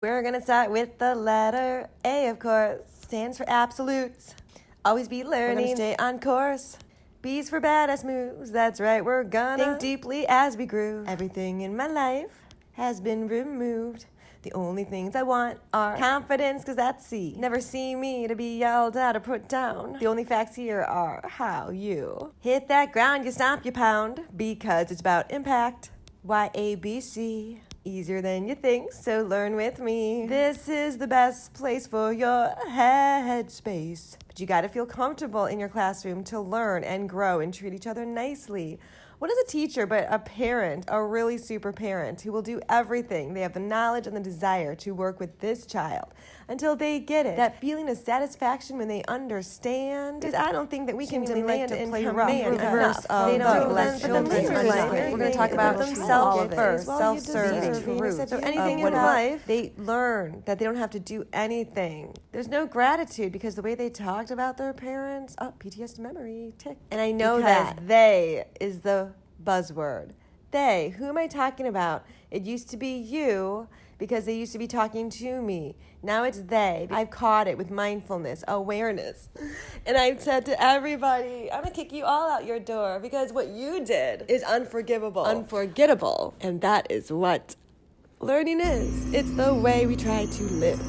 We're gonna start with the letter A, of course. Stands for absolutes. Always be learning. We're gonna stay on course. B's for badass moves. That's right, we're gonna think deeply as we groove. Everything in my life has been removed. The only things I want are confidence, cause that's C. Never see me to be yelled at or put down. The only facts here are how you hit that ground, you stomp, you pound, because it's about impact. Y-A-B-C. Easier than you think, so learn with me. This is the best place for your head space. But you gotta feel comfortable in your classroom to learn and grow and treat each other nicely. What is a teacher but a parent, a really super parent, who will do everything? They have the knowledge and the desire to work with this child until they get it. That feeling of satisfaction when they understand. Because I don't think that we can demand and command reverse of they don't let children We're going to talk about themselves first, self-serving, THRU. So anything in life, they learn that they don't have to do anything. There's no gratitude because the way they talked about their parents, PTSD memory, tick. And I know that they is the buzzword. They, who am I talking about? It used to be you because they used to be talking to me. Now it's they. I've caught it with mindfulness, awareness. And I've said to everybody, I'm gonna kick you all out your door because what you did is unforgivable, unforgettable. And that is what learning is. It's the way we try to live.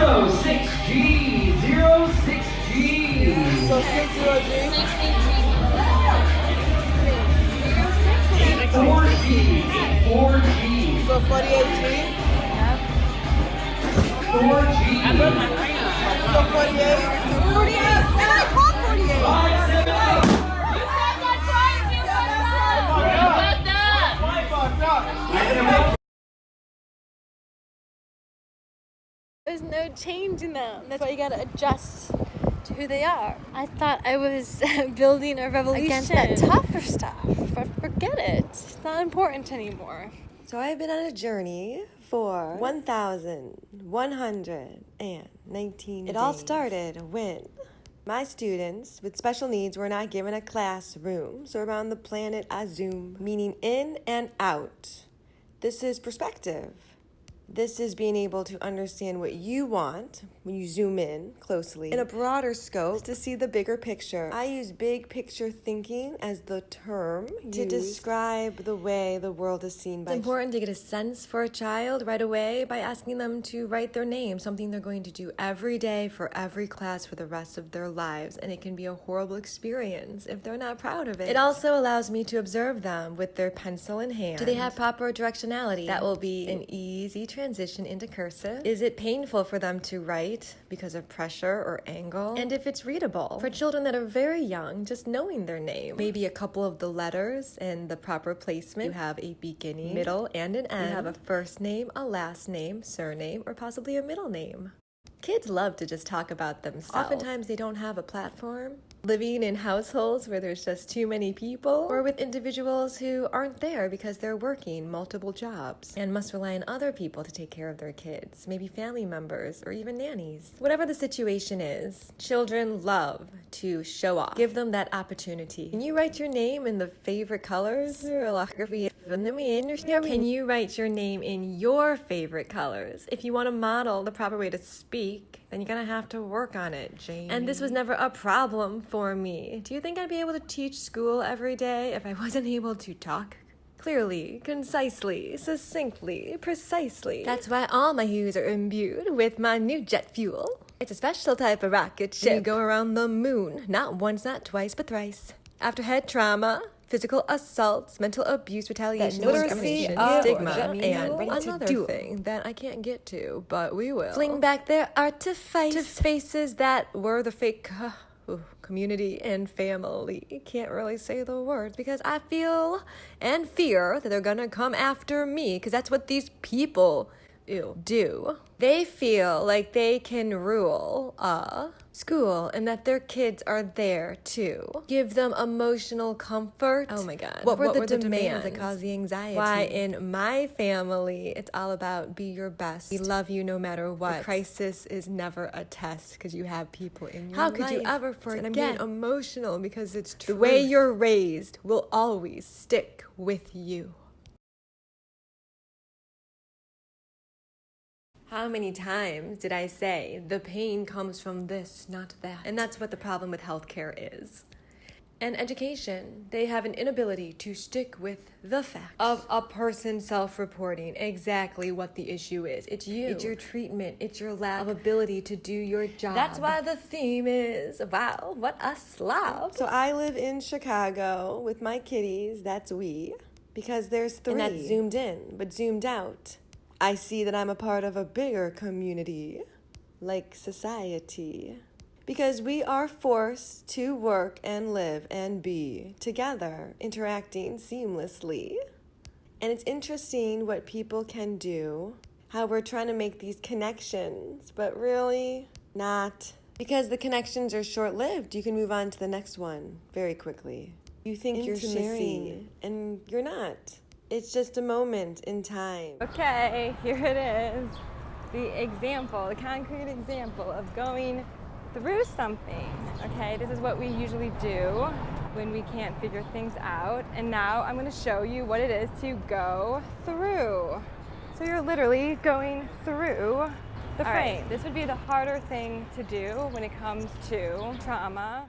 06G, 06G. So 60G. 4G, 4G. So 48G. 4G. I put my ring on. So 48. 48. And I called 48. 578. You said that twice. You fucked up. I fucked up. There's no change in them. That's why you gotta adjust to who they are. I thought I was building a revolution against that tougher stuff, but forget it. It's not important anymore. So I've been on a journey for 1,119 It all started when my students with special needs were not given a classroom. So around the planet I zoom, meaning in and out. This is perspective. This is being able to understand what you want when you zoom in closely in a broader scope to see the bigger picture. I use big picture thinking as the term to describe the way the world is seen by. It's important to get a sense for a child right away by asking them to write their name, something they're going to do every day for every class for the rest of their lives, and it can be a horrible experience if they're not proud of it. It also allows me to observe them with their pencil in hand. Do they have proper directionality? That will be an easy transition into cursive. Is it painful for them to write because of pressure or angle? And if it's readable. For children that are very young, just knowing their name, maybe a couple of the letters and the proper placement. You have a beginning, middle, and an end. You have a first name, a last name, surname, or possibly a middle name. Kids love to just talk about themselves. Oftentimes they don't have a platform. Living in households where there's just too many people, or with individuals who aren't there because they're working multiple jobs and must rely on other people to take care of their kids, maybe family members or even nannies. Whatever the situation is, children love to show off. Give them that opportunity. Can you write your name in the favorite colors? Can you write your name in your favorite colors? If you want to model the proper way to speak, then you're gonna have to work on it, Jane. And this was never a problem for me. Do you think I'd be able to teach school every day if I wasn't able to talk clearly, concisely, succinctly, precisely? That's why all my hues are imbued with my new jet fuel. It's a special type of rocket ship. You go around the moon, not once, not twice, but thrice. After head trauma, physical assaults, mental abuse, retaliation, literacy, stigma, and another thing that I can't get to, but we will. Fling back their artifice to faces that were the fake community and family. Can't really say the words because I feel and fear that they're gonna come after me because that's what these people do. They feel like they can rule a school and that their kids are there to give them emotional comfort. Oh my God. What were the demands that caused the anxiety? Why in my family, it's all about be your best. We love you no matter what. The crisis is never a test because you have people in your life. How could you ever forget? And I'm getting emotional because it's true. The way you're raised will always stick with you. How many times did I say the pain comes from this, not that? And that's what the problem with healthcare is. And education, they have an inability to stick with the fact of a person self-reporting exactly what the issue is. It's you. It's your treatment. It's your lack of ability to do your job. That's why the theme is, wow, what a slob. So I live in Chicago with my kitties, that's we, because there's 3. And that's zoomed in, but zoomed out. I see that I'm a part of a bigger community, like society, because we are forced to work and live and be together, interacting seamlessly. And it's interesting what people can do, how we're trying to make these connections, but really not. Because the connections are short-lived, you can move on to the next one very quickly. You think you're sharing, and you're not. It's just a moment in time. Okay, here it is. The example, the concrete example of going through something. Okay, this is what we usually do when we can't figure things out. And now I'm gonna show you what it is to go through. So you're literally going through the frame. This would be the harder thing to do when it comes to trauma.